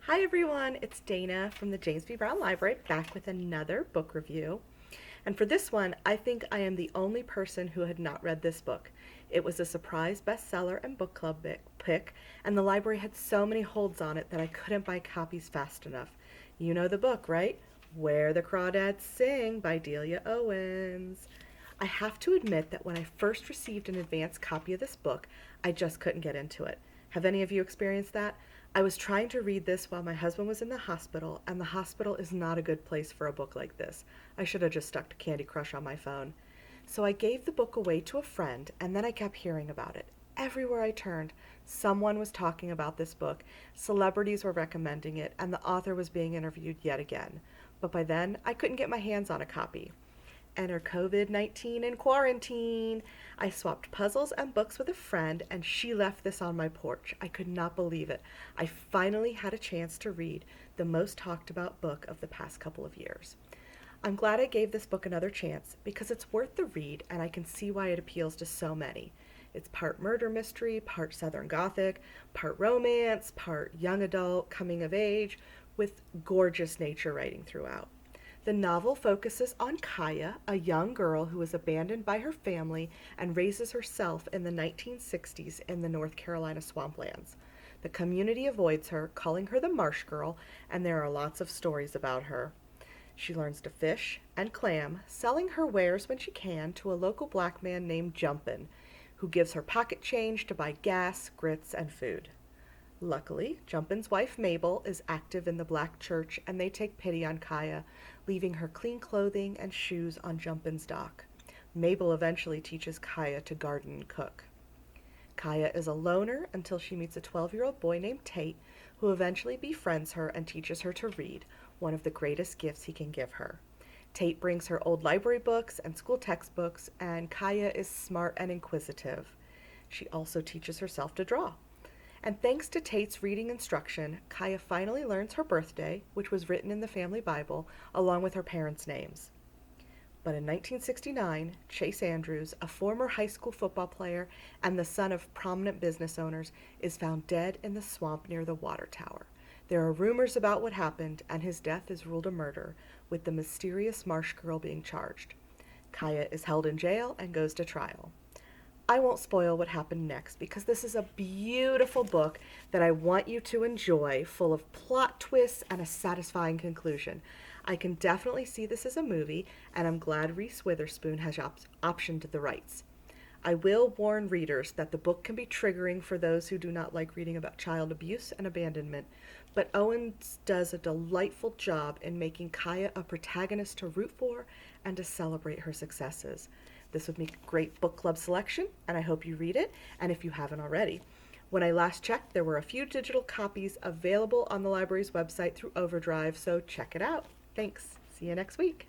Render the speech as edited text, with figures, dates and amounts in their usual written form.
Hi everyone, it's Dana from the James B. Brown Library back with another book review. And for this one, I think I am the only person who had not read this book. It was a surprise bestseller and book club pick, and the library had so many holds on it that I couldn't buy copies fast enough. You know the book, right? Where the Crawdads Sing by Delia Owens. I have to admit that when I first received an advance copy of this book, I just couldn't get into it. Have any of you experienced that? I was trying to read this while my husband was in the hospital, and the hospital is not a good place for a book like this. I should have just stuck to Candy Crush on my phone. So I gave the book away to a friend, and then I kept hearing about it. Everywhere I turned, someone was talking about this book, celebrities were recommending it, and the author was being interviewed yet again. But by then, I couldn't get my hands on a copy. Enter COVID-19 and quarantine. I swapped puzzles and books with a friend, and she left this on my porch. I could not believe it. I finally had a chance to read the most talked about book of the past couple of years. I'm glad I gave this book another chance because it's worth the read, and I can see why it appeals to so many. It's part murder mystery, part Southern Gothic, part romance, part young adult, coming of age, with gorgeous nature writing throughout. The novel focuses on Kaya, a young girl who is abandoned by her family and raises herself in the 1960s in the North Carolina swamplands. The community avoids her, calling her the Marsh Girl, and there are lots of stories about her. She learns to fish and clam, selling her wares when she can to a local black man named Jumpin', who gives her pocket change to buy gas, grits, and food. Luckily, Jumpin's wife Mabel is active in the black church and they take pity on Kaya, leaving her clean clothing and shoes on Jumpin's dock. Mabel eventually teaches Kaya to garden and cook. Kaya is a loner until she meets a 12-year-old boy named Tate, who eventually befriends her and teaches her to read, one of the greatest gifts he can give her. Tate brings her old library books and school textbooks, and Kaya is smart and inquisitive. She also teaches herself to draw. And thanks to Tate's reading instruction, Kaya finally learns her birthday, which was written in the family Bible, along with her parents' names. But in 1969, Chase Andrews, a former high school football player and the son of prominent business owners, is found dead in the swamp near the water tower. There are rumors about what happened, and his death is ruled a murder, with the mysterious Marsh Girl being charged. Kaya is held in jail and goes to trial. I won't spoil what happened next because this is a beautiful book that I want you to enjoy, full of plot twists and a satisfying conclusion. I can definitely see this as a movie, and I'm glad Reese Witherspoon has optioned the rights. I will warn readers that the book can be triggering for those who do not like reading about child abuse and abandonment, but Owens does a delightful job in making Kaya a protagonist to root for and to celebrate her successes. This would make a great book club selection, and I hope you read it, and if you haven't already. When I last checked, there were a few digital copies available on the library's website through Overdrive, so check it out. Thanks. See you next week.